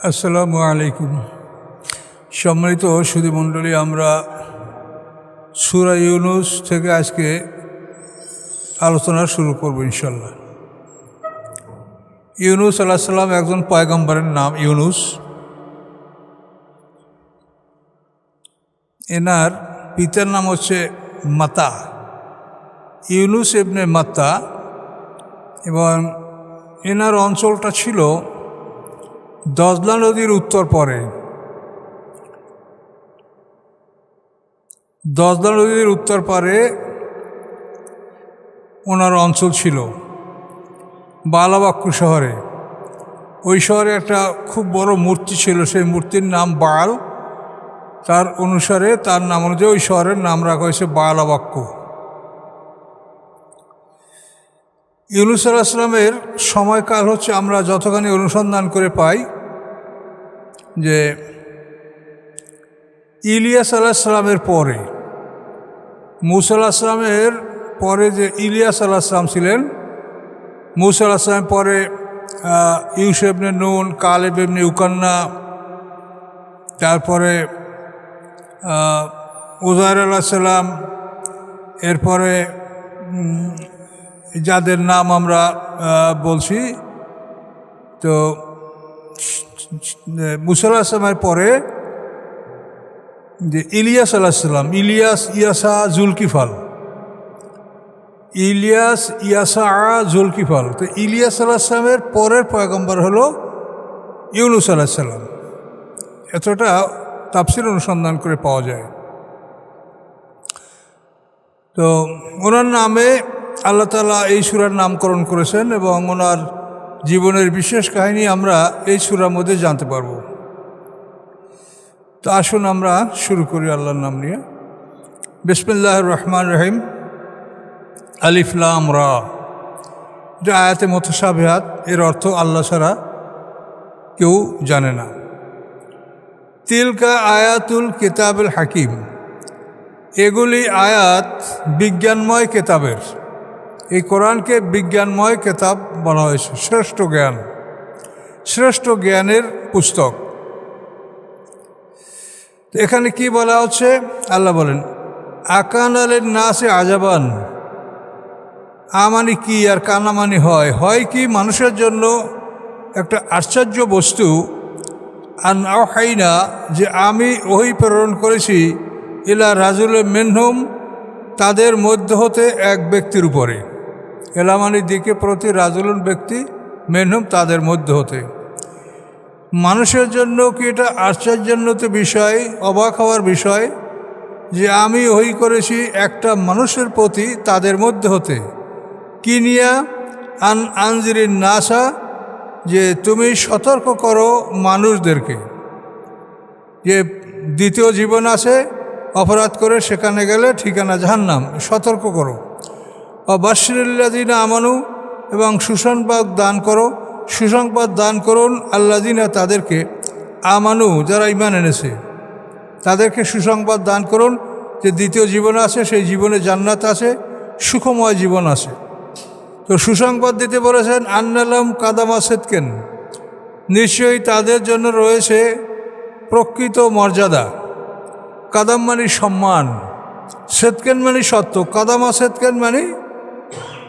আসসালামু আলাইকুম। সম্মানিত সুধীমণ্ডলী, আমরা সূরা ইউনুস থেকে আজকে আলোচনা শুরু করব ইনশাল্লাহ। ইউনুস আলাইহিস সালাম একজন পয়গম্বরের নাম ইউনুস। এনার পিতার নাম হচ্ছে মাতা, ইউনুস ইবনে মাত্তা, এবং এনার অঞ্চলটা ছিল দজলা নদীর উত্তর পরে। দজলা নদীর উত্তর পারে ওনার অঞ্চল ছিল বালাবাক্কু শহরে। ওই শহরে একটা খুব বড় মূর্তি ছিল, সেই মূর্তির নাম বাল। তার অনুসারে তার নাম অনুযায়ী ওই শহরের নাম রাখা হয়েছে বালাবাক্কু। ইউনুস আলাইহিস সালামের সময়কাল হচ্ছে, আমরা যতখানি অনুসন্ধান করে পাই, যে ইলিয়াস আলাইহিস সালামের পরে, মূসা আলাইহিস সালামের পরে যে ইলিয়াস আলাইহিস সালাম ছিলেন, মূসা আলাইহিস সালামের পরে ইউসুফ ইবনে নুন, কালেব ইবনে ইউকান্না, তারপরে উযাইর আলাইহিস সালাম, এরপরে যাদের নাম আমরা বলছি, তো মূসা আলাইহিস সালামের পরে যে ইলিয়াস আলাইহিস সালাম, ইলিয়াস ইয়াসা জুলকিফল, ইলিয়াস ইয়াসা জুলকিফল। তো ইলিয়াস আলাইহিস সালামের পরের পয়গম্বর হলো ইউনুস আলাইহিস সালাম। এতটা তাফসীর অনুসন্ধান করে পাওয়া যায়। তো ওনার নামে আল্লাহ তাআলা এই সূরার নামকরণ করেছেন, এবং ওনার জীবনের বিশেষ কাহিনী আমরা এই সূরার মধ্যে জানতে পারব। তো আসুন আমরা শুরু করি আল্লাহর নাম নিয়ে। বিসমিল্লাহির রহমানির রহিম। আলিফ লাম রা, যে আয়াতে মুতাশাবিহাত, এর অর্থ আল্লাহ ছাড়া কেউ জানে না। তিলকা আয়াতুল কিতাবুল হাকিম, এগুলি আয়াত বিজ্ঞানময় কেতাবের। এই কোরআনকে বিজ্ঞানময় কেতাব বলা হয়েছে, শ্রেষ্ঠ জ্ঞান, শ্রেষ্ঠ জ্ঞানের পুস্তক। এখানে কি বলা হচ্ছে? আল্লাহ বলেন, আকানালের নাসে আজাবান, আমানি কি আর কানামানি হয়, হয় কি মানুষের জন্য একটা আশ্চর্য বস্তু, আন আওহাইনা, যে আমি ওহী প্রেরণ করেছি, ইলা রাজুল মিনহুম, তাদের মধ্য হতে এক ব্যক্তির উপরে। এলামানির দিকে প্রতি, রাজুলুন ব্যক্তি, মিনহুম তাদের মধ্য হতে। মানুষের জন্য কি এটা আশ্চর্যান্বিত বিষয়, অবাক হওয়ার বিষয়, যে আমি ওহী করেছি একটা মানুষের প্রতি তাদের মধ্যে হতে। কি নিয়া? আন আনজিরিন নাসা, যে তুমি সতর্ক করো মানুষদেরকে, যে দ্বিতীয় জীবন আছে, অপরাধ করে সেখানে গেলে ঠিকানা জাহান্নাম, সতর্ক করো। অবাশশিরিল্লাযিনা আমানু, এবং সুসংবাদ দান করো, সুসংবাদ দান করুন আল্লাযিনা, তাদেরকে, আমানু, যারা ঈমান এনেছে, তাদেরকে সুসংবাদ দান করুন যে দ্বিতীয় জীবন আছে, সেই জীবনে জান্নাত আছে, সুখময় জীবন আছে। তো সুসংবাদ দিতে বলেছেন, আন্নালাম কাদামা সিদকিন, নিশ্চয়ই তাদের জন্য রয়েছে প্রকৃত মর্যাদা। কাদাম মানে সম্মান, সিদকিন মানে সত্য, কাদামা সিদকিন মানে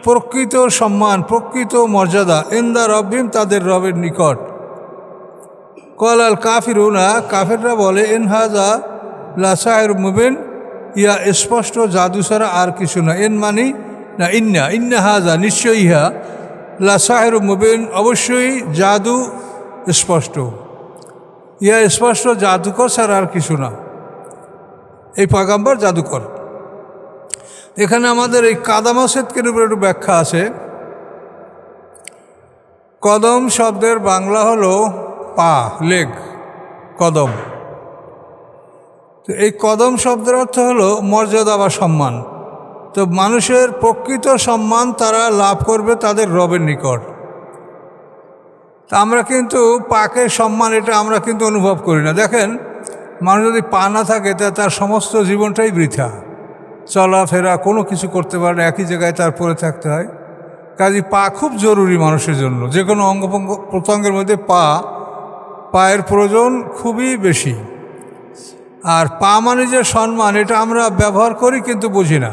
প্রকৃত সম্মান, প্রকৃত মর্যাদা। ইনদা রব্বিহিম, তাদের রবের নিকট। ক্বাল আল কাফিরুনা, কাফেররা বলে, ইন হাযা লা সাহিরুম মুবিন, ইয়া স্পষ্ট জাদু ছাড়া আর কিছু না। ইন মানি না, ইন্না, ইন্না হাযা, নিশ্চয়ই ইহা, লা সাহিরুম মুবিন, অবশ্যই জাদু স্পষ্ট, ইয়া স্পষ্ট জাদুকর ছাড়া আর কিছু না। এই পয়গম্বর জাদুকর। এখানে আমাদের এই কাদামা সিদকির উপরে একটু ব্যাখ্যা আছে। কদম শব্দের বাংলা হলো পা, লেগ, কদম। তো এই কদম শব্দের অর্থ হলো মর্যাদা বা সম্মান। তো মানুষের প্রকৃত সম্মান তারা লাভ করবে তাদের রবের নিকট। তা আমরা কিন্তু পাকে সম্মান, এটা আমরা কিন্তু অনুভব করি না। দেখেন, মানুষ যদি পা না থাকে তার সমস্ত জীবনটাই বৃথা, চলাফেরা কোনো কিছু করতে পারে না, একই জায়গায় তার পড়ে থাকতে হয়। কাজে পা খুব জরুরি মানুষের জন্য। যে কোনো অঙ্গ প্রত্যঙ্গের মধ্যে পা পায়ের প্রয়োজন খুবই বেশি। আর পা মানে যে সম্মান, এটা আমরা ব্যবহার করি কিন্তু বুঝি না।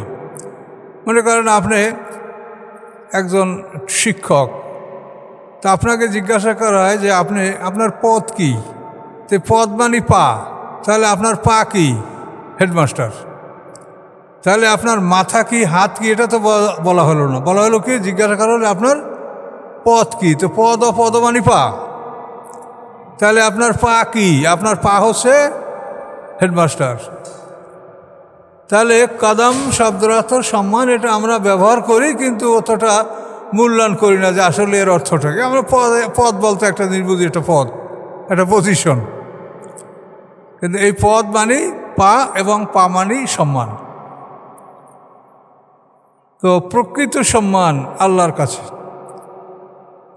মনে করেন আপনি একজন শিক্ষক, তা আপনাকে জিজ্ঞাসা করা হয় যে আপনার পদ কি? তো পদ মানে পা, তাহলে আপনার পা কি? হেডমাস্টার। তাহলে আপনার মাথা কি, হাত কি? এটা তো বলা হলো না। বলা হলো কি, জিজ্ঞাসা করা হলো আপনার পদ কি? তো পদ মানে পা। তাহলে আপনার পা কি? আপনার পা হচ্ছে হেডমাস্টার। তাহলে কদম শব্দরার্থ সম্মান, এটা আমরা ব্যবহার করি কিন্তু অতটা মূল্যায়ন করি না যে আসলে এর অর্থটাকে। আমরা পদ বলতে একটা নির্বুদ্ধি, একটা পদ, একটা পজিশন। কিন্তু এই পদ মানে পা, এবং পা মানে সম্মান। তো প্রকৃত সম্মান আল্লাহর কাছে।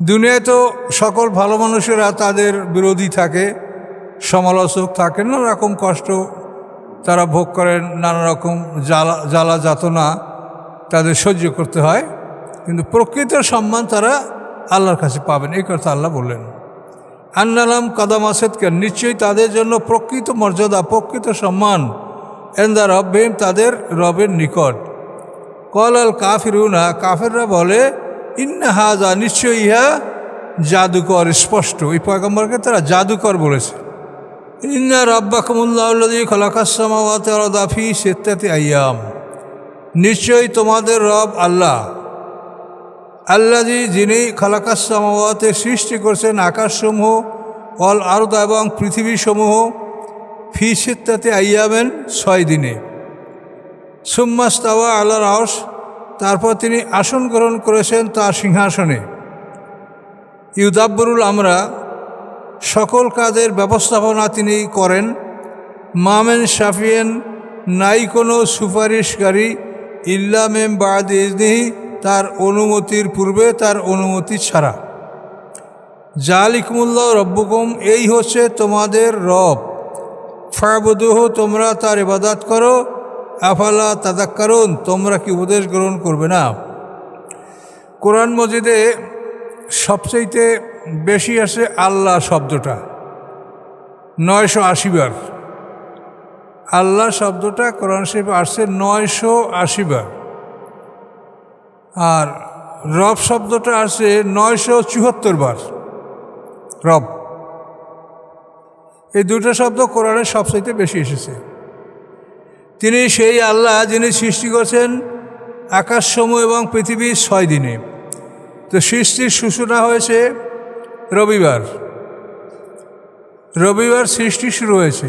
দুনিয়ায় তো সকল ভালো মানুষেরা তাদের বিরোধী থাকে, সমালোচক থাকে, নানা রকম কষ্ট তারা ভোগ করেন, নানা রকম জ্বালা যাতনা তাদের সহ্য করতে হয়। কিন্তু প্রকৃত সম্মান তারা আল্লাহর কাছে পাবেন, এই কথা আল্লাহ বললেন। আন্নালাম কাদাম আসাদকে, নিশ্চয়ই তাদের জন্য প্রকৃত মর্যাদা, প্রকৃত সম্মান এন্দা রব্বিহিম, তাদের রবের নিকট। কল আল কাফিরুনা, কাফেররা বলে, ইন্না হাযা, নিশ্চয়ই ইহা জাদুকর। স্পষ্ট এই পয়গম্বরকে তারা জাদুকর বলেছে। ইন্না রাব্বাকুমুল্লাহুল্লাযী খালাকাস সামাওয়াতি ওয়াল আরদা ফী সিত্তাতি আইয়াম, নিশ্চয়ই তোমাদের রব আল্লাহ, আল্লাযী, যিনি খালাকাস সামাওয়াতি, সৃষ্টি করছেন আকাশসমূহ, ওয়াল আরদা, এবং পৃথিবীসমূহ, ফী সিত্তাতি আইয়ামেন, 6 দিনে। সুম্মা ইস্তাওয়া আলাল আরশ, তারপর তিনি আসন গ্রহণ করেছেন তার সিংহাসনে। ইউদাব্বিরুল আমরা, সকল কাজের ব্যবস্থাপনা তিনি করেন। মামেন শাফিয়েন, নাই কোনো সুপারিশকারী, ইল্লা মিন বাদি ইজনিহি, তার অনুমতির পূর্বে, তার অনুমতি ছাড়া। জালিকুমুল্লাহু রব্বুকুম, এই হচ্ছে তোমাদের রব। ফাবুদুহু, তোমরা তার ইবাদত করো। আফালা তাযাক্কারুন, তোমরা কি উপদেশ গ্রহণ করবে না? কোরআন মজিদে সবচাইতে বেশি আসে আল্লাহ শব্দটা, 980 বার। আল্লাহ শব্দটা কোরআন শরীফে আসছে 980 বার। আর রব শব্দটা আসছে 974 বার। রব, এই দুটো শব্দ কোরআনের সবচাইতে বেশি এসেছে। তিনি সেই আল্লাহ যিনি সৃষ্টি করছেন আকাশসমূহ এবং পৃথিবী 6 দিনে। তো সৃষ্টির সূচনা হয়েছে রবিবার। রবিবার সৃষ্টি শুরু হয়েছে।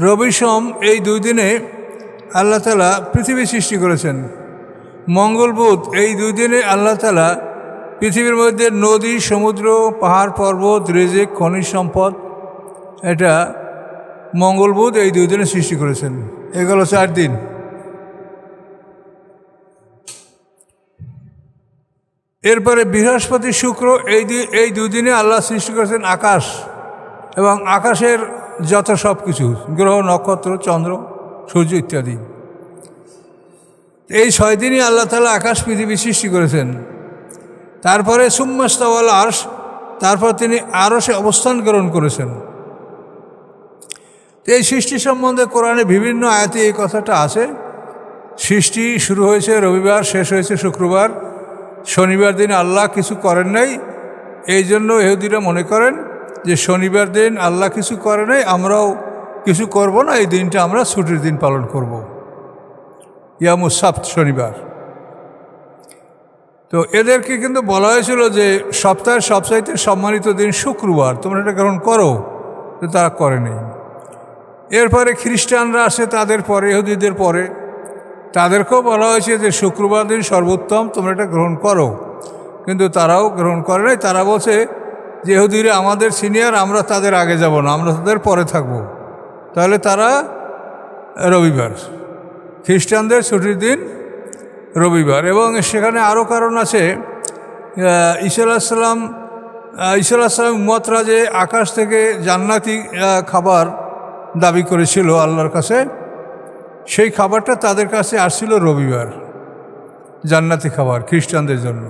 রবি-সোম এই 2 দিনে আল্লাহ তাআলা পৃথিবী সৃষ্টি করেছেন। মঙ্গল বুধ এই 2 দিনে আল্লাহ তাআলা পৃথিবীর মধ্যে নদী, সমুদ্র, পাহাড়, পর্বত, রিজিক, খনিজ সম্পদ, এটা মঙ্গল বুধ এই 2 দিনে সৃষ্টি করেছেন। এগুলো 4 দিন। এরপরে বৃহস্পতি, শুক্র এই 2 দিনে আল্লাহ সৃষ্টি করেছেন আকাশ এবং আকাশের যত সব কিছু, গ্রহ, নক্ষত্র, চন্দ্র, সূর্য ইত্যাদি। এই 6 দিনই আল্লাহ তাআলা আকাশ পৃথিবী সৃষ্টি করেছেন। তারপরে সুম্মা ইস্তাওয়া আলাল আরশ, তারপর তিনি আরশে অবস্থান গ্রহণ করেছেন। এই সৃষ্টি সম্বন্ধে কোরআনে বিভিন্ন আয়াতে এই কথাটা আছে। সৃষ্টি শুরু হয়েছে রবিবার, শেষ হয়েছে শুক্রবার। শনিবার দিন আল্লাহ কিছু করেন নাই, এই জন্য ইহুদিরা মনে করেন যে শনিবার দিন আল্লাহ কিছু করে নাই, আমরাও কিছু করব না, এই দিনটা আমরা ছুটির দিন পালন করব, ইয়ামুস সাবত, শনিবার। তো এদেরকে কিন্তু বলা হয়েছিল যে সপ্তাহের সবচাইতে সম্মানিত দিন শুক্রবার, তোমরা এটা গ্রহণ করো, তো তারা করেনি। এরপরে খ্রিস্টানরা আসে তাদের পরে, ইহুদিদের পরে, তাদেরকেও বলা হয়েছে যে শুক্রবার দিন সর্বোত্তম, তোমরা এটা গ্রহণ করো, কিন্তু তারাও গ্রহণ করে নাই। তারা বলছে যে ইহুদিরা আমাদের সিনিয়র, আমরা তাদের আগে যাব না, আমরা তাদের পরে থাকব। তাহলে তারা রবিবার, খ্রিস্টানদের ছুটির দিন রবিবার। এবং সেখানে আরও কারণ আছে। ঈসা আলাইহিস সালাম উম্মতরা যে আকাশ থেকে জান্নাতি খাবার দাবি করেছিল আল্লাহর কাছে, সেই খাবারটা তাদের কাছে আসছিল রবিবার, জান্নাতি খাবার খ্রিস্টানদের জন্য।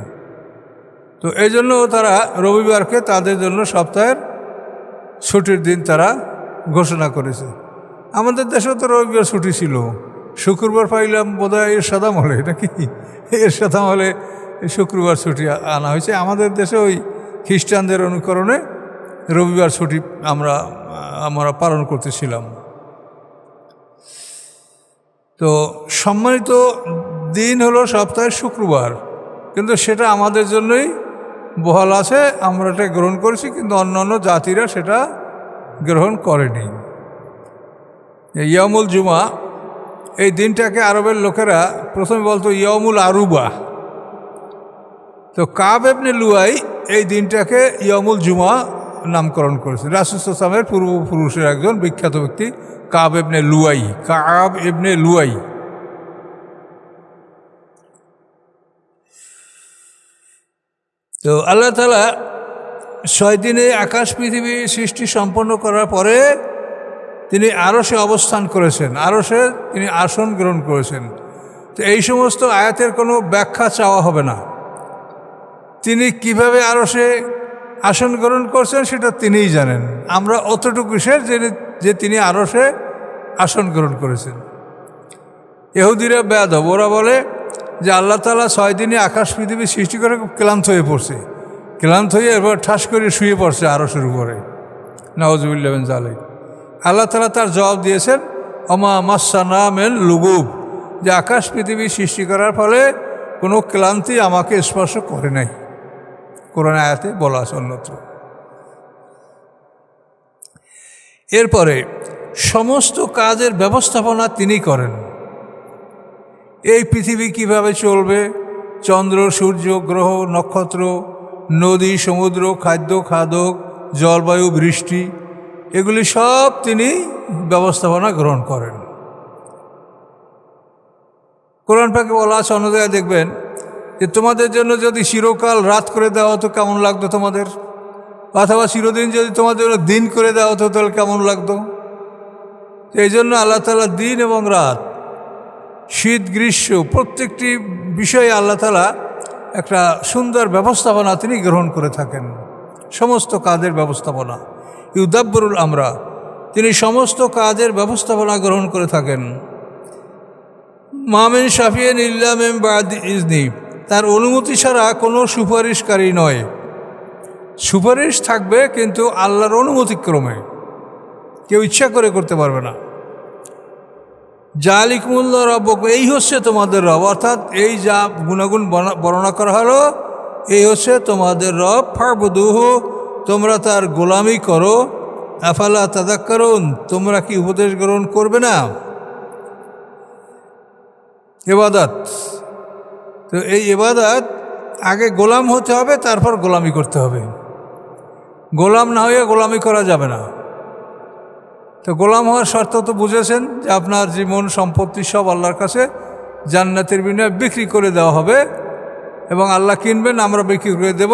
তো এই জন্য তারা রবিবারকে তাদের জন্য সপ্তাহের ছুটির দিন তারা ঘোষণা করেছে। আমাদের দেশেও তো রবিবার ছুটি ছিল, শুক্রবার পাইলাম বোধহয় এরশাদ আমলে, নাকি এরশাদ আমলে শুক্রবার ছুটি আনা হয়েছে। আমাদের দেশে ওই খ্রিস্টানদের অনুকরণে রবিবার ছুটি আমরা পালন করতেছিলাম। তো সম্মানিত দিন হলো সপ্তাহের শুক্রবার, কিন্তু সেটা আমাদের জন্যই বহাল আছে, আমরা এটা গ্রহণ করেছি, কিন্তু অন্যান্য জাতিরা সেটা গ্রহণ করেনি। ইয়ামুল জুমা এই দিনটাকে আরবের লোকেরা প্রথমে বলতো ইয়ামুল আরুবা। তো কাব ইবনে লুয়াই এই দিনটাকে ইয়ামুল জুমা নামকরণ করেছে। রাসূল সাল্লাল্লাহু আলাইহি ওয়াসাল্লামের পূর্বপুরুষের একজন বিখ্যাত ব্যক্তি কাব ইবনে লুয়াই, কাব ইবনে লুয়াই। তো আল্লাহ তাআলা 6 দিনে আকাশ পৃথিবী সৃষ্টি সম্পন্ন করার পরে তিনি আরশে অবস্থান করেছেন, আরশে তিনি আসন গ্রহণ করেছেন। তো এই সমস্ত আয়াতের কোনো ব্যাখ্যা চাওয়া হবে না। তিনি কিভাবে আরশে আসন গ্রহণ করছেন সেটা তিনিই জানেন। আমরা অতটুকু শেষ যে তিনি আরশে আসন গ্রহণ করেছেন। ইহুদিরা বেয়াদব, ওরা বলে যে আল্লাহ তাআলা 6 দিনে আকাশ পৃথিবী সৃষ্টি করে খুব ক্লান্ত হয়ে পড়ছে, ক্লান্ত হয়ে এরপর ঠাস করে শুয়ে পড়ছে আরশের উপরে। নাউযুবিল্লাহি মিন যালিক। আল্লাহ তাআলা তার জবাব দিয়েছেন ওমা মাসসানা মিন লুগুব, যে আকাশ পৃথিবী সৃষ্টি করার ফলে কোনো ক্লান্তি আমাকে স্পর্শ করে নাই। কোরআন আয়াতে বলা আছে অন্যত্র। এরপরে সমস্ত কাজের ব্যবস্থাপনা তিনি করেন। এই পৃথিবী কিভাবে চলবে, চন্দ্র সূর্য গ্রহ নক্ষত্র নদী সমুদ্র খাদ্য খাদক জলবায়ু বৃষ্টি এগুলি সব তিনি ব্যবস্থাপনা গ্রহণ করেন। কোরআন পাকে বলা আছে, অন্য জায়গায় দেখবেন যে তোমাদের জন্য যদি চিরকাল রাত করে দেওয়া হতো কেমন লাগতো তোমাদের, অথবা চিরদিন যদি তোমাদের জন্য দিন করে দেওয়া হতো তাহলে কেমন লাগতো। এই জন্য আল্লাহ তাআলা দিন এবং রাত, শীত গ্রীষ্ম প্রত্যেকটি বিষয়ে আল্লাহ তাআলা একটা সুন্দর ব্যবস্থাপনা তিনি গ্রহণ করে থাকেন। সমস্ত কাজের ব্যবস্থাপনা, ইউদাব্বিরুল আমরা, তিনি সমস্ত কাজের ব্যবস্থাপনা গ্রহণ করে থাকেন। মা মিন শাফিইন ইল্লা মিন বাদি ইজনি, তার অনুমতি ছাড়া কোনো সুপারিশকারী নয়। সুপারিশ থাকবে কিন্তু আল্লাহর অনুমতিক্রমে, কেউ ইচ্ছা করে করতে পারবে না। জালিকুমুল্লাহ রব্বুকুম, এই হচ্ছে তোমাদের রব, অর্থাৎ এই যা গুণাগুণ বর্ণনা করা হলো এই হচ্ছে তোমাদের রব। ফাবুদুহু, তোমরা তার গোলামি করো। আফালা তাযাক্কারুন, তোমরা কি উপদেশ গ্রহণ করবে না। ইবাদত, তো এই ইবাদত আগে গোলাম হতে হবে, তারপর গোলামি করতে হবে। গোলাম না হয়ে গোলামি করা যাবে না। তো গোলাম হওয়ার শর্ত তো বুঝেছেন যে আপনার জীবন সম্পত্তি সব আল্লাহর কাছে জান্নাতের বিনিময়ে বিক্রি করে দেওয়া হবে, এবং আল্লাহ কিনবেন, আমরা বিক্রি করে দেব,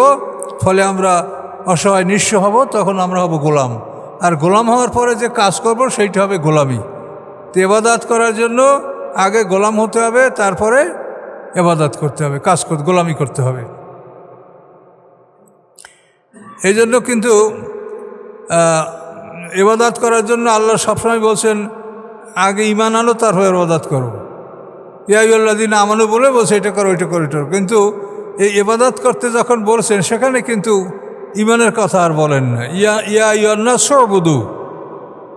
ফলে আমরা অসহায় নিঃস্ব হব, তখন আমরা হব গোলাম। আর গোলাম হওয়ার পরে যে কাজ করব সেইটা হবে গোলামি। তো ইবাদত করার জন্য আগে গোলাম হতে হবে, তারপরে ইবাদত করতে হবে, কাজ করতে, গোলামি করতে হবে। এই জন্য কিন্তু ইবাদত করার জন্য আল্লাহ সবসময় বলছেন আগে ঈমান আনো তারপর ইবাদত করো। ইয়া আইয়ুহাল্লাযীনা আমানু বলে বলছে এটা করো ওইটা করো এটা করো, কিন্তু এই ইবাদত করতে যখন বলছেন সেখানে কিন্তু ঈমানের কথা আর বলেন না। ইয়া আইয়ুহান-নাস উবুদু,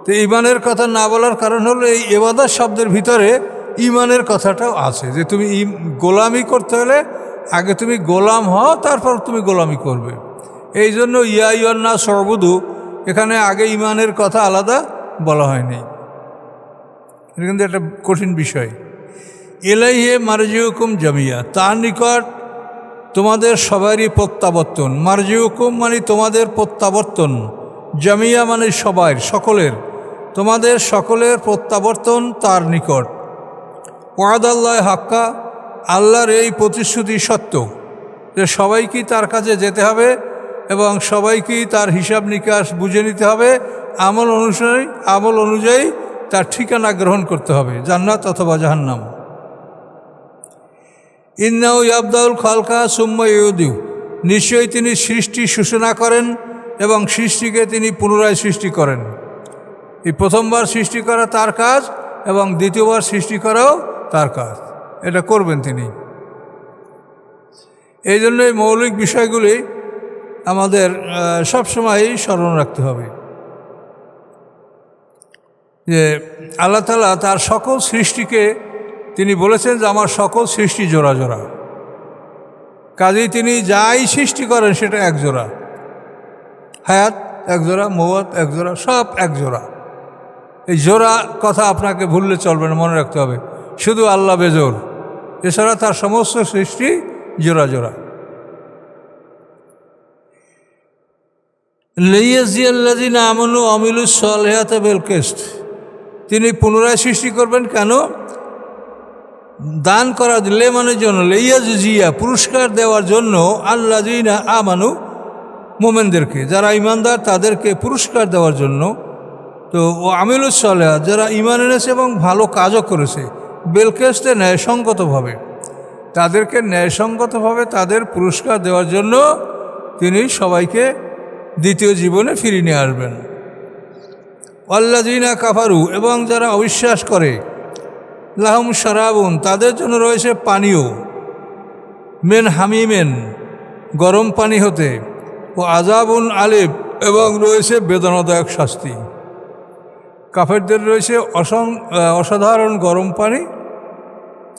তো ঈমানের কথা না বলার কারণ হলো এই ইবাদত শব্দের ভিতরে ঈমানের কথাটাও আছে, যে তুমি গোলামি করতে হলে আগে তুমি গোলাম হও, তারপর তুমি গোলামি করবে। এই জন্য ইয়া আইয়ুহান-নাস উবুদু, এখানে আগে ঈমানের কথা আলাদা বলা হয়নি। এটা কিন্তু একটা কঠিন বিষয়। ইলাইহি মারজিউকুম জামিয়া, তার নিকট তোমাদের সবারই প্রত্যাবর্তন। মারজিউকুম মানে তোমাদের প্রত্যাবর্তন, জামিয়া মানে সবাই, সকলের, তোমাদের সকলের প্রত্যাবর্তন তার নিকট। ওয়াদাল্লাহ হাক্কা, আল্লাহর এই প্রতিশ্রুতি সত্য যে সবাইকেই তার কাছে যেতে হবে এবং সবাইকেই তার হিসাব নিকাশ বুঝে নিতে হবে, আমল অনুযায়ী তার ঠিকানা গ্রহণ করতে হবে, জান্নাত অথবা জাহান্নাম। ইন্নাহু ইয়াবদাউল খালকা সুম্মা ইউদিউ, নিশ্চয়ই তিনি সৃষ্টি সূচনা করেন এবং সৃষ্টিকে তিনি পুনরায় সৃষ্টি করেন। এই প্রথমবার সৃষ্টি করা তার কাজ এবং দ্বিতীয়বার সৃষ্টি করাও তার কাজ, এটা করবেন তিনি। এই জন্য এই মৌলিক বিষয়গুলি আমাদের সবসময়ই স্মরণ রাখতে হবে যে আল্লাহ তাআলা তার সকল সৃষ্টিকে তিনি বলেছেন যে আমার সকল সৃষ্টি জোড়া জোড়া, কাজেই তিনি যাই সৃষ্টি করেন সেটা এক জোড়া, হায়াত এক জোড়া, মওয়াত এক জোড়া, সব এক জোড়া। এই জোড়া কথা আপনাকে ভুললে চলবে না, মনে রাখতে হবে। শুধু আল্লাহ বেজোড়, এছাড়া তার সমস্ত সৃষ্টি জোড়া জোড়া। লিয়াজিয়াল্লাযিনা আমানু ওয়া আমিলুস সালিহাতি বিল কিসত, তিনি পুনরায় সৃষ্টি করবেন কেন? দান করা লেমানের জন্য, লিয়াজিয়া পুরস্কার দেওয়ার জন্য, আল্লাযিনা আমানু মোমেনদেরকে, যারা ইমানদার তাদেরকে পুরস্কার দেওয়ার জন্য। তো ও আমিলুস সালিহাত, যারা ইমান এনেছে এবং ভালো কাজও করেছে, বিল কিসতে ন্যায়সঙ্গতভাবে, তাদেরকে ন্যায়সঙ্গতভাবে তাদের পুরস্কার দেওয়ার জন্য তিনি সবাইকে দ্বিতীয় জীবনে ফিরিয়ে নিয়ে আসবেন। আল্লাযিনা কাফারু, এবং যারা অবিশ্বাস করে, লাহুম শারাবুন, তাদের জন্য রয়েছে পানীয়, মেন হামিমেন, গরম পানি হতে, ও আযাবুন আলিম, এবং রয়েছে বেদনাদায়ক শাস্তি। কাফেরদের রয়েছে অসাধারণ গরম পানি,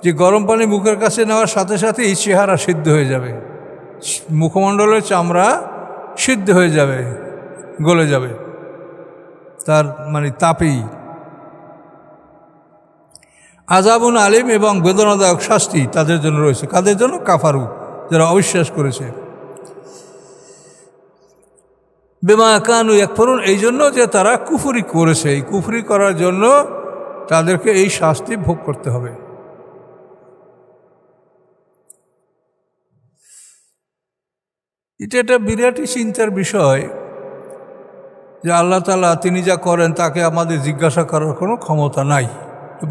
যে গরম পানি মুখের কাছে নেওয়ার সাথে সাথেই চেহারা সিদ্ধ হয়ে যাবে, মুখমণ্ডলের চামড়া সিদ্ধ হয়ে যাবে, গলে যাবে তার তাপেই। আযাবুন আলিম, এবং বেদনাদায়ক শাস্তি তাদের জন্য রয়েছে। কাদের জন্য? কাফারু, যারা অবিশ্বাস করেছে। বিমা কানু ইয়াকফুরুন, এই জন্য যে তারা কুফরি করেছে, এই কুফরি করার জন্য তাদেরকে এই শাস্তি ভোগ করতে হবে। এটা একটা বিরাটই চিন্তার বিষয় যে আল্লাহ তাআলা তিনি যা করেন তাকে আমাদের জিজ্ঞাসা করার কোনো ক্ষমতা নাই,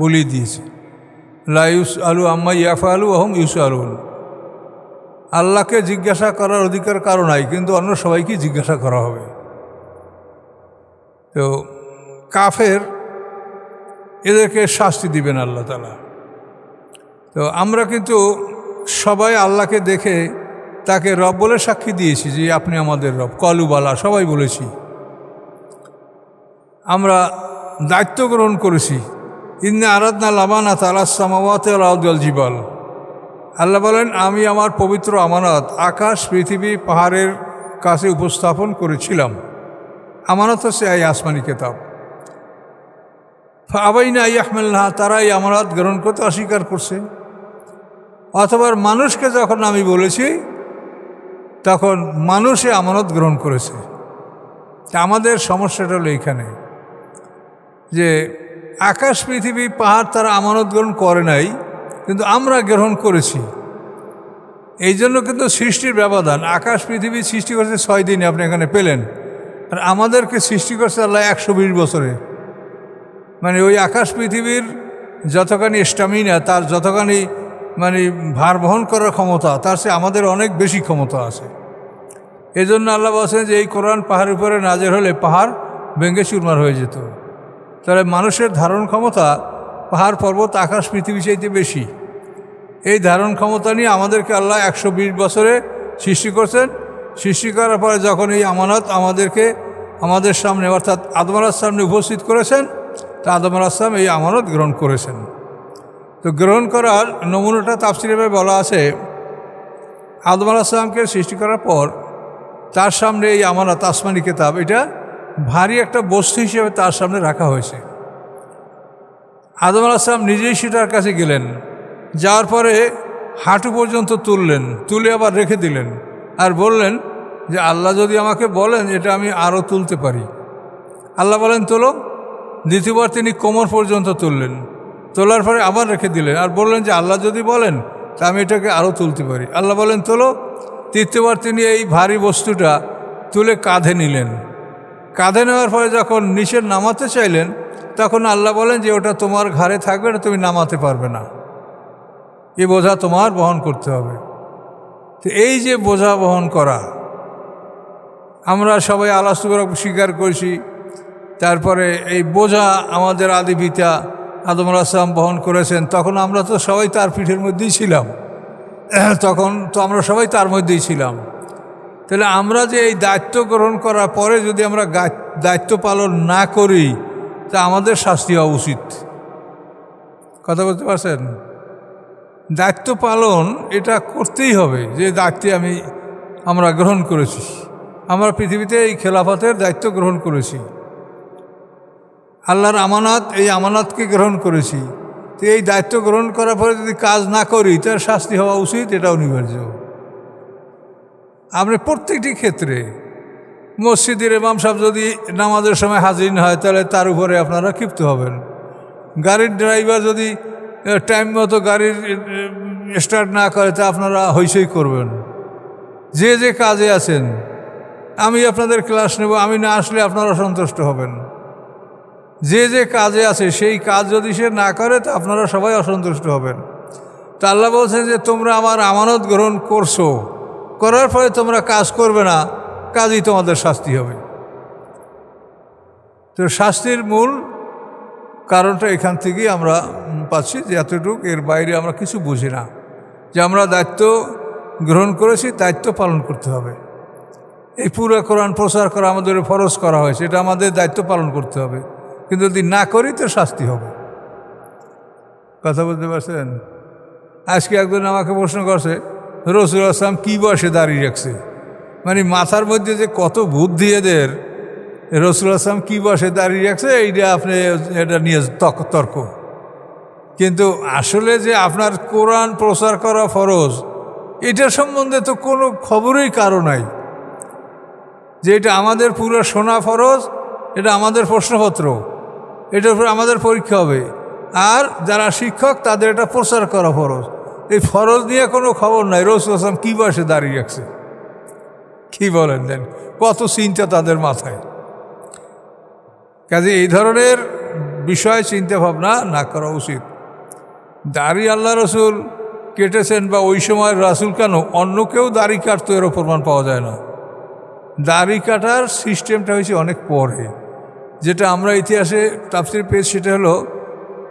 বলেই দিয়েছে। লা ইউসআলু আম্মা ইয়াফআলু ওয়া হুম ইউসআলুন, আল্লাহকে জিজ্ঞাসা করার অধিকার কারো নাই, কিন্তু অন্য সবাইকে জিজ্ঞাসা করা হবে। তো কাফের, এদেরকে শাস্তি দিবেন আল্লাহ তাআলা। তো আমরা কিন্তু সবাই আল্লাহকে দেখে তাকে রব বলে সাক্ষী দিয়েছি যে আপনি আমাদের রব, কলুবালা সবাই বলেছি। আমরা দায়িত্ব গ্রহণ করেছি। ইন্না আরাদনা লামানাত আলাস সামাওয়াতি ওয়াল আরদি ওয়াল জিবাল, আল্লাহ বলেন আমি আমার পবিত্র আমানত আকাশ, পৃথিবী, পাহাড়ের কাছে উপস্থাপন করেছিলাম। আমানত হচ্ছে এই আসমানি কেতাব। ফাআবাইনা ইয়াহমিলনাহা, তারা এই আমানত গ্রহণ করতে অস্বীকার করছে। অথবা মানুষকে যখন আমি বলেছি তখন মানুষে আমানত গ্রহণ করেছে। আমাদের সমস্যাটা হলো এইখানে যে আকাশ, পৃথিবী, পাহাড় তারা আমানত গ্রহণ করে নাই, কিন্তু আমরা গ্রহণ করেছি। এই জন্য কিন্তু সৃষ্টির ব্যবধান। আকাশ পৃথিবী সৃষ্টি করেছে 6 দিনে, আপনি এখানে পেলেন, আর আমাদেরকে সৃষ্টি করছে আল্লাহ 120 বছরে। ওই আকাশ পৃথিবীর যতখানি স্ট্যামিনা, তার যতখানি ভার বহন করার ক্ষমতা, তার চেয়ে আমাদের অনেক বেশি ক্ষমতা আছে। এই জন্য আল্লাহ বলছেন যে এই কোরআন পাহাড়ের উপরে নাজের হলে পাহাড় ভেঙে চুরমার হয়ে যেত। তাহলে মানুষের ধারণ ক্ষমতা পাহাড়, পর্বত, আকাশ, পৃথিবী চাইতে বেশি। এই ধারণ ক্ষমতা নিয়ে আমাদেরকে আল্লাহ 120 বছরে সৃষ্টি করছেন। সৃষ্টি করার পরে যখন এই আমানত আমাদেরকে আমাদের সামনে, অর্থাৎ আদম আলাইহিস সামনে উপস্থিত করেছেন, তা আদম আলাইহিস সালাম এই আমানত গ্রহণ করেছেন। তো গ্রহণ করার নমুনাটা তাফসীরে বলা আছে, আদম আলাইহিস সালামকে সৃষ্টি করার পর তার সামনে এই আমানত আসমানি কিতাব, এটা ভারী একটা বস্তু হিসেবে তার সামনে রাখা হয়েছে। আদম আলাইহিস সালাম নিজেই সেটার কাছে গেলেন, যাওয়ার পরে হাঁটু পর্যন্ত তুললেন, তুলে আবার রেখে দিলেন, আর বললেন যে আল্লাহ যদি আমাকে বলেন এটা আমি আরও তুলতে পারি। আল্লাহ বলেন তোলো। দ্বিতীয়বার তিনি কোমর পর্যন্ত তুললেন, তোলার পরে আবার রেখে দিলেন, আর বললেন যে আল্লাহ যদি বলেন তা আমি এটাকে আরও তুলতে পারি। আল্লাহ বলেন তোলো। তৃতীয়বার তিনি এই ভারী বস্তুটা তুলে কাঁধে নিলেন। কাঁধে নেওয়ার পরে যখন নিচে নামাতে চাইলেন, তখন আল্লাহ বলেন যে ওটা তোমার ঘাড়ে থাকবে না, তুমি নামাতে পারবে না, এ বোঝা তোমার বহন করতে হবে। তো এই যে বোঝা বহন করা, আমরা সবাই আল্লাহ স্বীকার করছি, তারপরে এই বোঝা আমাদের আদি পিতা আদম আলাইহিস সালাম বহন করেছেন, তখন আমরা তো সবাই তার পিঠের মধ্যেই ছিলাম, তখন তো আমরা সবাই তার মধ্যেই ছিলাম। তাহলে আমরা যে এই দায়িত্ব গ্রহণ করার পরে যদি আমরা দায়িত্ব পালন না করি, তা আমাদের শাস্তি হওয়া উচিত। কথা বলতে পারছেন? দায়িত্ব পালন এটা করতেই হবে, যে দায়িত্বে আমরা গ্রহণ করেছি। আমরা পৃথিবীতে এই খেলাফতের দায়িত্ব গ্রহণ করেছি, আল্লাহর আমানত, এই আমানতকে গ্রহণ করেছি। তো এই দায়িত্ব গ্রহণ করার পরে যদি কাজ না করি, তার শাস্তি হওয়া উচিত, এটা অনিবার্য। আপনি প্রত্যেকটি ক্ষেত্রে মসজিদের ইমাম সাহেব যদি নামাজের সময় হাজির না হয়, তাহলে তার উপরে আপনারা ক্ষিপ্ত হবেন। গাড়ির ড্রাইভার যদি টাইম মতো গাড়ির স্টার্ট না করে, তা আপনারা হইচই করবেন। যে যে কাজে আছেন, আমি আপনাদের ক্লাস নেব, আমি না আসলে আপনারা সন্তুষ্ট হবেন। যে যে কাজে আছে সেই কাজ যদি সে না করে, তা আপনারা সবাই অসন্তুষ্ট হবেন। তা আল্লাহ বলছেন যে তোমরা আমার আমানত গ্রহণ করছো, করার পরে তোমরা কাজ করবে না, কাজই তোমাদের শাস্তি হবে। তো শাস্তির মূল কারণটা এখান থেকেই আমরা পাচ্ছি, যে এতটুকু, এর বাইরে আমরা কিছু বুঝি না। যে আমরা দায়িত্ব গ্রহণ করেছি, দায়িত্ব পালন করতে হবে। এই পুরো কোরআন প্রচার করা আমাদের ফরজ করা হয়েছে, এটা আমাদের দায়িত্ব পালন করতে হবে, কিন্তু যদি না করি তো শাস্তি হবে। কথা বলতে পারছেন? আজকে একজন আমাকে প্রশ্ন করছে, রাসূল আসলাম কী বয়সে দাঁড়িয়ে রাখছে? মানে মাথার মধ্যে যে কত বুদ্ধি এদের, রাসূল আসলাম কী বয়সে দাঁড়িয়ে রাখছে এইটা আপনি এটা নিয়ে তর্ক। কিন্তু আসলে যে আপনার কোরআন প্রচার করা ফরজ, এটা সম্বন্ধে তো কোনো খবরই কারো নাই। যে এটা আমাদের পুরো শোনা ফরজ, এটা আমাদের প্রশ্নপত্র, এটার উপর আমাদের পরীক্ষা হবে। আর যারা শিক্ষক, তাদের এটা প্রচার করা ফরজ। এই ফরজ নিয়ে কোনো খবর নাই রাসূল আসলাম কী বয়সে দাঁড়িয়ে রাখছে। কী বলেন দেন, কত চিন্তা তাদের মাথায়। কাজে এই ধরনের বিষয় চিন্তা ভাবনা না করা উচিত। দাড়ি আল্লাহ রসুল কেটেছেন, বা ওই সময়ের রাসূল কেন, অন্য কেউ দাড়ি কাটতো, এরও প্রমাণ পাওয়া যায় না। দাড়ি কাটার সিস্টেমটা হয়েছে অনেক পরে। যেটা আমরা ইতিহাসে তাফসীর পেয়েছি, সেটা হলো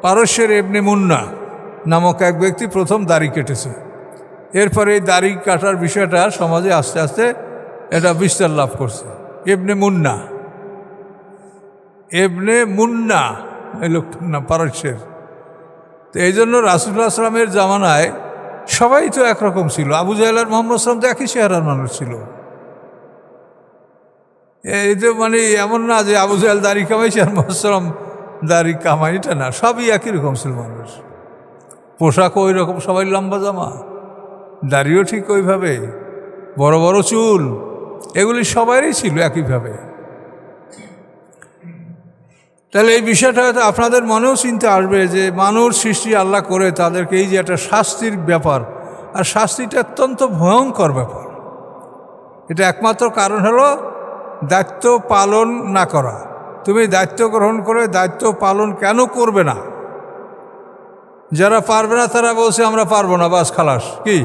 পারস্যের ইবনে মুন্না নামক এক ব্যক্তি প্রথম দাড়ি কেটেছে। এরপরে এই দাড়ি কাটার বিষয়টা সমাজে আস্তে আস্তে এটা বিস্তার লাভ করছে। ইবনে মুন্না এই লোকটার নাম, পারস্যের। তো এই জন্য রাসূলুল্লাহ সাল্লাল্লাহু আলাইহি ওয়াসাল্লামের জামানায় সবাই তো একরকম ছিল। আবু জাহেল আর মুহাম্মদ সাল্লাল্লাহু আলাইহি ওয়াসাল্লাম তো একই চেহারার মানুষ ছিল। এই তো মানে এমন না যে আবু জাহেল দাড়ি কামাইছে আর মুহাম্মদ সাল্লাল্লাহু আলাইহি ওয়াসাল্লাম দাড়ি কামাইটা না, সবই একই রকম ছিল মানুষ। পোশাকও ওই রকম, সবাই লম্বা জামা, দাড়িও ঠিক ওইভাবে, বড় বড় চুল, এগুলি সবারই ছিল একইভাবে। তাহলে এই বিষয়টা হয়তো আপনাদের মনেও চিন্তা আসবে যে মানুষ সৃষ্টি আল্লাহ করে, তাদেরকে এই যে একটা শাস্তির ব্যাপার, আর শাস্তিটা অত্যন্ত ভয়ঙ্কর ব্যাপার। এটা একমাত্র কারণ হলো দায়িত্ব পালন না করা। তুমি দায়িত্ব গ্রহণ করে দায়িত্ব পালন কেন করবে না? যারা পারবে না তারা বলছে আমরা পারবো না, বাস খালাস। কি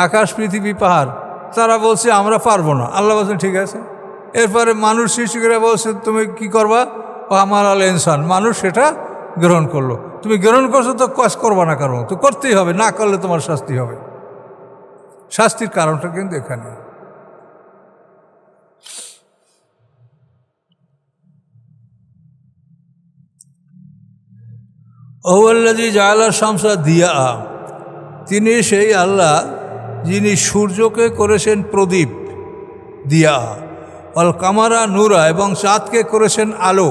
আকাশ পৃথিবী পাহাড়, তারা বলছে আমরা পারবো না। আল্লাহ বলছেন ঠিক আছে। এরপরে মানুষ সৃষ্টি করে বলছে তুমি কি করবা? আমার আল ইনসান, মানুষ সেটা গ্রহণ করলো। তুমি গ্রহণ করছো তো কাজ করবা না, কারণ তো করতেই হবে, না করলে তোমার শাস্তি হবে। শাস্তির কারণটা কিন্তু এখানে। ওয়াল্লাযী জাআলা শামসা দিয়া, তিনি সেই আল্লাহ যিনি সূর্যকে করেছেন প্রদীপ দিয়া, অল কামারা নূরা, এবং চাঁদকে করেছেন আলো,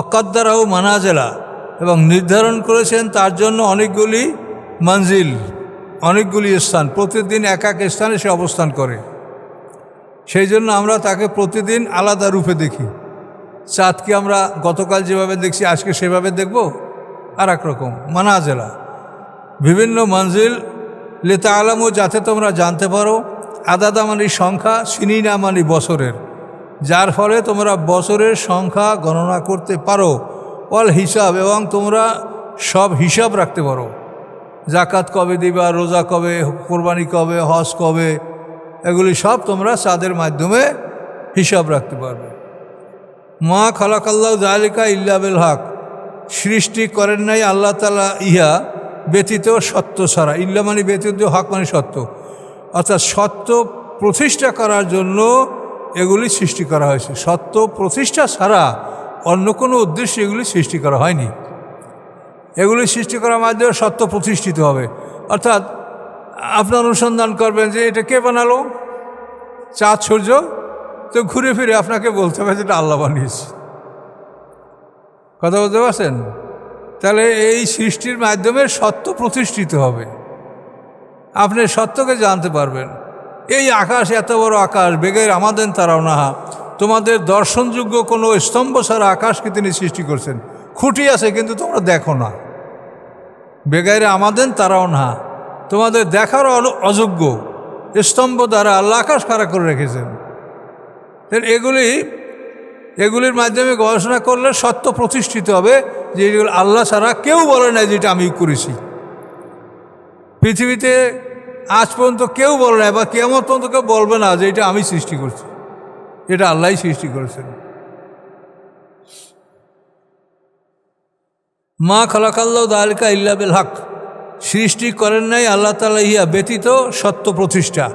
অকাদ্দারাও মানাজেলা, এবং নির্ধারণ করেছেন তার জন্য অনেকগুলি মঞ্জিল, অনেকগুলি স্থান। প্রতিদিন এক এক স্থানে সে অবস্থান করে। সেই জন্য আমরা তাকে প্রতিদিন আলাদা রূপে দেখি। চাঁদকে আমরা গতকাল যেভাবে দেখছি আজকে সেভাবে দেখব আর এক রকম। মানাজেলা, বিভিন্ন মঞ্জিল, লেতা আলামও, যাতে তোমরা জানতে পারো, আদাদা মানে সংখ্যা, সিনিনা মানে বছরের, যার ফলে তোমরা বছরের সংখ্যা গণনা করতে পারো। অল হিসাব, এবং তোমরা সব হিসাব রাখতে পারো, জাকাত কবে দিবা, রোজা কবে, কোরবানি কবে, হজ কবে, এগুলি সব তোমরা চাঁদের মাধ্যমে হিসাব রাখতে পারবে। মা খালাকাল্লাহ যালিকা ইল্লা বিল হক, সৃষ্টি করেন নাই আল্লাহ তাআলা ইহা ব্যতীত সত্য ছাড়া। ইল্লা মানে ব্যতীত, হক মানে সত্য, অর্থাৎ সত্য প্রতিষ্ঠা করার জন্য এগুলি সৃষ্টি করা হয়েছে। সত্য প্রতিষ্ঠা ছাড়া অন্য কোনো উদ্দেশ্যে এগুলি সৃষ্টি করা হয়নি। এগুলি সৃষ্টি করার মাধ্যমে সত্য প্রতিষ্ঠিত হবে। অর্থাৎ আপনার অনুসন্ধান করবেন যে এটা কে বানালো, চাঁদ সূর্য, তো ঘুরে ফিরে আপনাকে বলতে হবে যেটা আল্লাহ বানিয়েছে। কথা বলতে পারছেন? তাহলে এই সৃষ্টির মাধ্যমে সত্য প্রতিষ্ঠিত হবে, আপনি সত্যকে জানতে পারবেন। এই আকাশ, এত বড় আকাশ, বেগের আমাদের তারাও না, তোমাদের দর্শনযোগ্য কোনো স্তম্ভ ছাড়া আকাশকে তিনি সৃষ্টি করছেন। খুঁটি আছে কিন্তু তোমরা দেখো না। বেগাইরে আমাদের তারাও না, তোমাদের দেখার অযোগ্য স্তম্ভ দ্বারা আল্লাহ আকাশ খাড়া করে রেখেছেন। এগুলির মাধ্যমে গবেষণা করলে সত্য প্রতিষ্ঠিত হবে যে এগুলো আল্লাহ ছাড়া কেউ বলে নাই যেটা আমি করেছি। পৃথিবীতে আজ পর্যন্ত কেউ বলে নাই, বা কিয়ামত পর্যন্ত কেউ বলবে না যে এটা আমি সৃষ্টি করছি, এটা আল্লাহই সৃষ্টি করেছেন। মা খালাকাল্লাহু যালিকা ইল্লা বিল হক, সৃষ্টি করেন নাই আল্লাহ তাআলা ইহা ব্যতীত সত্য প্রতিষ্ঠা,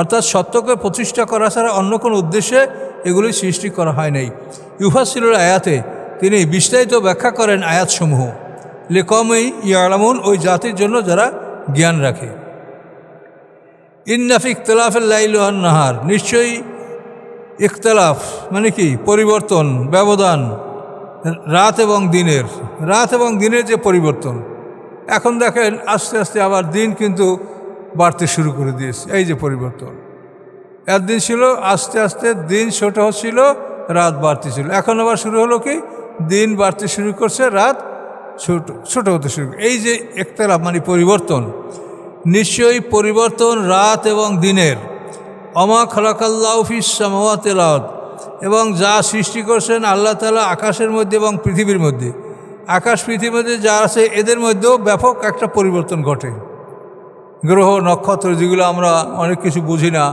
অর্থাৎ সত্যকে প্রতিষ্ঠা করা ছাড়া অন্য কোনো উদ্দেশ্যে এগুলি সৃষ্টি করা হয় নাই। ইউফাসসিরুল আয়াতে, তিনি বিস্তারিত ব্যাখ্যা করেন আয়াতসমূহ। লিকওমিন ইয়ালামুন, ওই জাতির জন্য যারা জ্ঞান রাখে। ইন্না ফি ইখতিলাফিল লাইলি ওয়ান নাহার, নিশ্চয়ই ইখতিলাফ মানে কি, পরিবর্তন, ব্যবধান, রাত এবং দিনের যে পরিবর্তন। এখন দেখেন আস্তে আস্তে আবার দিন কিন্তু বাড়তে শুরু করে দিয়েছে। এই যে পরিবর্তন, একদিন ছিল, আস্তে আস্তে দিন ছোট হচ্ছিল, রাত বাড়তেছিল। এখন আবার শুরু হলো কি, দিন বাড়তে শুরু করছে, রাত ছোট হতে শুরু। এই যে ইখতিলাফ মানে পরিবর্তন, নিশ্চয়ই পরিবর্তন রাত এবং দিনের। অমা খালাকাল্লাহু ফিস সামাওয়াতি ওয়াল আরদ, এবং যা সৃষ্টি করছেন আল্লাহ তাআলা আকাশের মধ্যে এবং পৃথিবীর মধ্যে। আকাশ পৃথিবীর মধ্যে যা আছে এদের মধ্যেও ব্যাপক একটা পরিবর্তন ঘটে। গ্রহ নক্ষত্র, যেগুলো আমরা অনেক কিছু বুঝি না,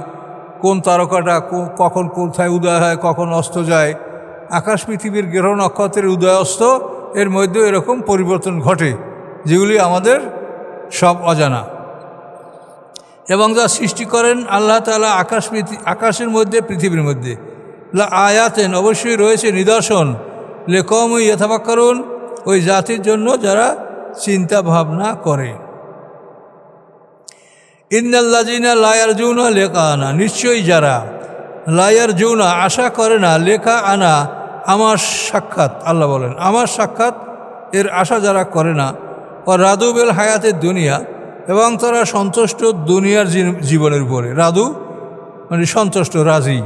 কোন তারকাটা কখন কোথায় উদয় হয়, কখন অস্ত যায়, আকাশ পৃথিবীর গ্রহ নক্ষত্রের উদয় অস্ত এর মধ্যেও এরকম পরিবর্তন ঘটে, যেগুলি আমাদের সব অজানা। এবং যা সৃষ্টি করেন আল্লাহ তাআলা আকাশের মধ্যে, পৃথিবীর মধ্যে, আয়াতেন, অবশ্যই রয়েছে নিদর্শন, লিকওমিন ইয়াতাফাক্কারুন, ওই জাতির জন্য যারা চিন্তা ভাবনা করে। ইন্নাল্লাযিনা লা ইয়ারজুনা লিকাআনা, নিশ্চয়ই যারা লা ইয়ারজুনা, আশা করে না, লেখা আনা, আমার সাক্ষাৎ, আল্লাহ বলেন আমার সাক্ষাৎ এর আশা যারা করে না, ও রাদু বিল হায়াতের দুনিয়া, এবং তারা সন্তুষ্ট দুনিয়ার জীবনের উপরে। রাদু মানে সন্তুষ্ট, রাজি,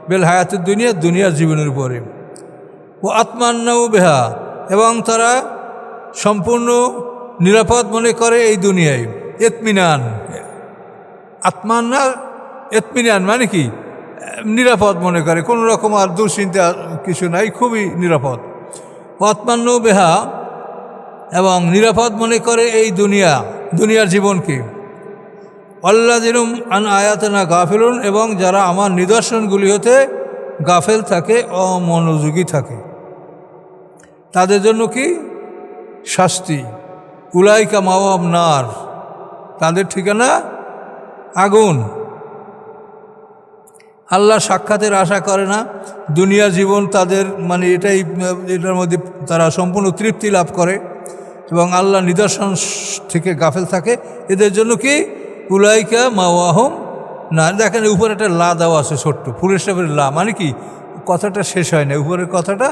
বেল হায়াতের দুনিয়া, দুনিয়ার জীবনের উপরে। ও আতমান্নাউ বিহা, এবং তারা সম্পূর্ণ নিরাপদ মনে করে এই দুনিয়ায়। ইতমিনান, আতমান্না ইতমিনান মানে কি, নিরাপদ মনে করে, কোনো রকম আর দুশ্চিন্তা কিছু নাই, খুবই নিরাপদ। ও আতমান্নাউ বিহা, এবং নিরাপদ মনে করে এই দুনিয়ার জীবনকে। আল্লাযিনা আন আয়াতিনা গাফিলুন, এবং যারা আমার নিদর্শনগুলি হতে গাফেল থাকে, অমনোযোগী থাকে, তাদের জন্য কি শাস্তি। উলাইকা মাওয়াহুম নার, তাদের ঠিকানা আগুন। আল্লাহ সাক্ষাতের আশা করে না, দুনিয়া জীবন তাদের মানে এটার মধ্যে তারা সম্পূর্ণ তৃপ্তি লাভ করে এবং আল্লাহ নিদর্শন থেকে গাফেল থাকে। এদের জন্য কি উলাইকা মাওয়াহুম না, দেখেন উপরে একটা লা দেওয়া আছে ছোট্ট, ফুলের সাপের লা, মানে কি কথাটা শেষ হয় না, উপরের কথাটা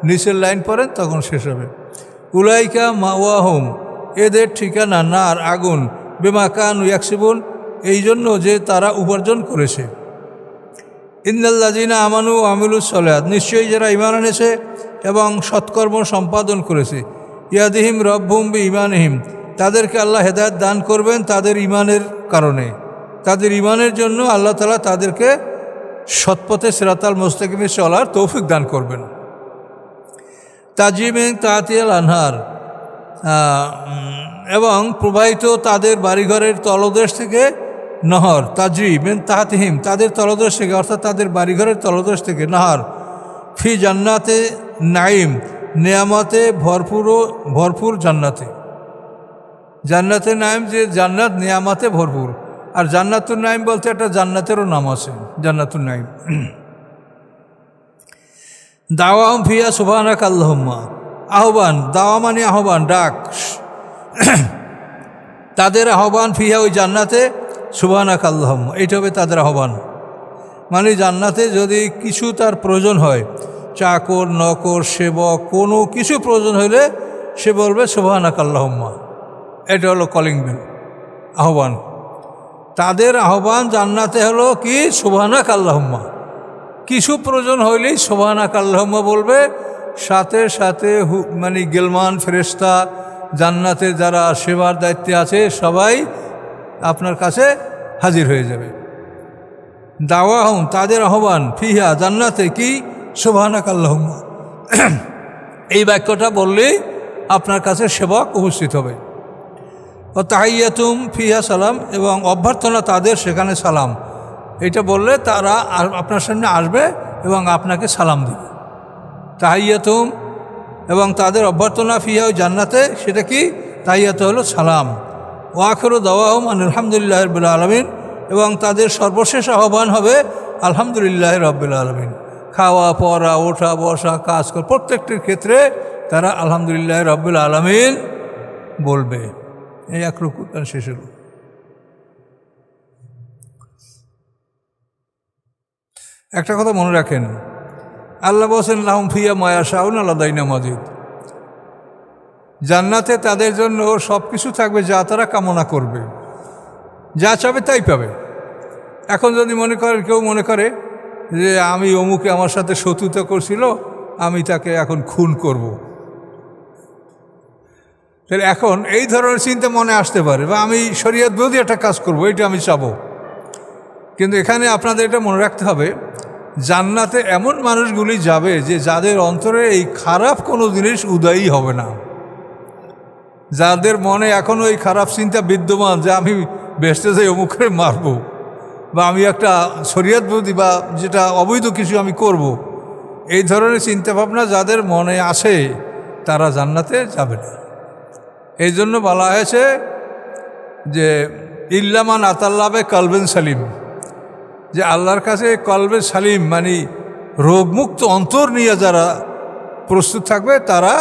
নিচের লাইন পড়েন তখন শেষ হবে। উলাইকা মাওয়াহুম, এদের ঠিকানা নার, আগুন, বিমা কানু ইয়াকসিবুন, এই জন্য যে তারা উপার্জন করেছে। ইন্নাল্লাযিনা আমানু ওয়া আমিলুস সালিহাত, নিশ্চয়ই যারা ঈমান এনেছে এবং সৎকর্ম সম্পাদন করেছে। ইয়াদিহিম রব্বুহুম বিঈমানিহিম, তাদেরকে আল্লাহ হেদায়েত দান করবেন তাদের ঈমানের কারণে, তাদের ঈমানের জন্য আল্লাহ তাআলা তাদেরকে সৎপথে সিরাতাল মুস্তাকিমে চলার তৌফিক দান করবেন। তাজরি মিন তাহতিহাল আনহার, এবং প্রবাহিত তাদের বাড়িঘরের তলদেশ থেকে নহর তাজরি মেন তাহাতিহিম, তাদের তলদেশ থেকে অর্থাৎ তাদের বাড়িঘরের তলদেশ থেকে নহর ফি জান্নাতে নাইম, নেয়ামতে ভরপুর জান্নাতে। জান্নাতে নাইম যে জান্নাত নেয়ামতে ভরপুর, আর জান্নাতুন নাইম বলতে একটা জান্নাতেরও নাম আছে জান্নাতুন নাইম। দাওয়াম ফিয়া সুবহানাক আল্লাহুম্মা, আহ্বান, দাওয়া মানে আহ্বান, ডাক, তাদের আহ্বান ফিয়া ওই জান্নাতে সুবহানাক আল্লাহুম্মা, এইটা হবে তাদের আহ্বান। মানে জান্নাতে যদি কিছু তার প্রয়োজন হয়, চাকর নকর সেবক কোনো কিছু প্রয়োজন হলে সে বলবে সুবহানাক আল্লাহুম্মা, এটা হলো কলিং বেল, আহ্বান। তাদের আহ্বান জান্নাতে হলো কি সুবহানাক আল্লাহুম্মা, কিছু প্রয়োজন হইলেই সুবহানাক আল্লাহুম্মা বলবে, সাথে সাথে মানে গেলমান ফেরেশতা জান্নাতের যারা সেবার দায়িত্বে আছে সবাই আপনার কাছে হাজির হয়ে যাবে। দাওয়াহুম, তাদের আহ্বান, ফিহা জান্নাতে কি সুবহানাক আল্লাহুম্মা, এই বাক্যটা বললেই আপনার কাছে সেবক উপস্থিত হবে। ও তাহিয়াতুম ফিহা সালাম, এবং অভ্যর্থনা তাদের সেখানে সালাম, এটা বললে তারা আপনার সামনে আসবে এবং আপনাকে সালাম দেবে। তাহিয়াতুম, এবং তাদের অভ্যর্থনা ফিহা ওই জান্নাতে, সেটা কি তাহিয়াত হলো সালাম। ও আখিরু দাওয়াহুম আলহামদুলিল্লাহি রাব্বিল আলামিন, এবং তাদের সর্বশেষ আহ্বান হবে আলহামদুলিল্লাহি রাব্বিল আলামিন। খাওয়া পড়া ওঠা বসা কাজ করা প্রত্যেকটির ক্ষেত্রে তারা আলহামদুলিল্লাহি রাব্বিল আলামিন বলবে। এই এক রুকু শেষ হল। একটা কথা মনে রাখেন, আল্লাহ বলছেন লাহুম ফিয়া মা ইয়াশাউনা লাদাইনা মাজিদ, জান্নাতে তাদের জন্য সব কিছু থাকবে যা তারা কামনা করবে, যা চাবে তাই পাবে। এখন যদি মনে করেন, কেউ মনে করে যে আমি অমুকে আমার সাথে শত্রুতা করছিল, আমি তাকে এখন খুন করব, তাহলে এখন এই ধরনের চিন্তা মনে আসতে পারে, বা আমি শরীয়ত বিরোধী একটা কাজ করব, এটা আমি চাবো। কিন্তু এখানে আপনাদের এটা মনে রাখতে হবে, জান্নাতে এমন মানুষগুলি যাবে যে যাদের অন্তরে এই খারাপ কোনো জিনিস উদয়ই হবে না, যাদের মনে এখনও এই খারাপ চিন্তা বিদ্যমান যে আমি বেহেশতে যাই অমুকে মারব, বা আমি একটা শরীয়ত বিরোধী বা যেটা অবৈধ কিছু আমি করব, এই ধরনের চিন্তাভাবনা যাদের মনে আসে তারা জান্নাতে যাবে না। এই জন্য বলা হয়েছে যে ইল্লামান আতাল্লাবে কলবেন সালিম, যে আল্লাহর কাছে কলবে সালিম মানে রোগমুক্ত অন্তর নিয়ে যারা প্রস্তুত থাকবে তারা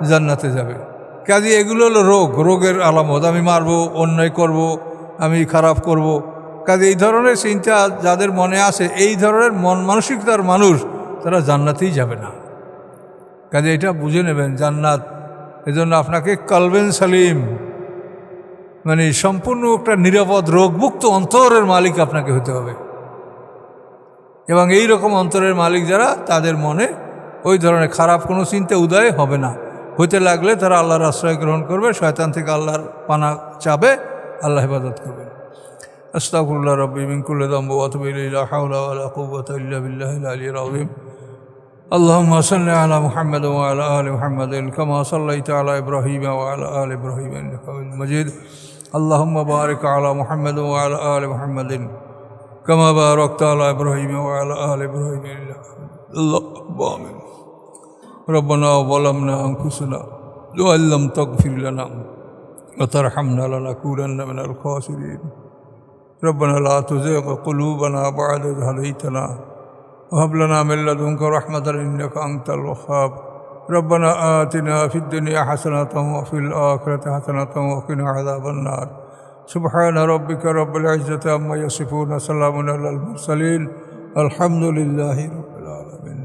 জান্নাতে যাবে। কাজে এগুলো হলো রোগের আলামত, আমি মারব, অন্যায় করব, আমি খারাপ করব। কাজে এই ধরনের চিন্তা যাদের মনে আসে, এই ধরনের মন মানসিকতার মানুষ তারা জান্নাতেই যাবে না। কাজে এটা বুঝে নেবেন জান্নাত, এজন্য আপনাকে কলবেন সালিম মানে সম্পূর্ণ একটা নিরাপদ রোগমুক্ত অন্তরের মালিক আপনাকে হতে হবে। এবং এই রকম অন্তরের মালিক যারা, তাদের মনে ওই ধরনের খারাপ কোনো চিন্তা উদয় হবে না। হইতে লাগলে তারা আল্লাহর আশ্রয় গ্রহণ করবে, শয়তান থেকে আল্লাহর পানা চাবে, আল্লাহ ইবাদত করবে। আস্তাগফিরুল্লাহ রাব্বি মিন কুল্লি যামবি ওয়া আতুবু ইলাইহি, লা হাওলা ওয়া লা কুওয়াতা ইল্লা বিল্লাহিল আলিয়্যিল আযীম। আল্লাহুম্মা সাল্লি আলা মুহাম্মাদ ওয়া আলা আলি মুহাম্মাদিন কামা সাল্লাইতা আলা ইব্রাহিম ওয়া আলা আলি ইব্রাহিম ইন্নাকা হামিদুম মাজিদ। আল্লাহুম্মা বারিক আলা মুহাম্মাদ ওয়া আলা আলি মুহাম্মাদিন কামা বারাকতা আলা ইব্রাহিম ওয়া আলা আলি ইব্রাহিম ইন্নাকা হামিদুম মাজিদ। ربنا ظلمنا أنفسنا وإن لم تغفر لنا وترحمنا لنكونن من الخاسرين. ربنا لا تزغ قلوبنا بعد إذ هديتنا وهب لنا من لدنك رحمة إنك أنت الوهاب. ربنا آتنا في الدنيا حسنة وفي الآخرة حسنة وقنا عذاب النار. سبحان ربك رب العزة عما يصفون، سلام على المرسلين، الحمد لله رب العالمين.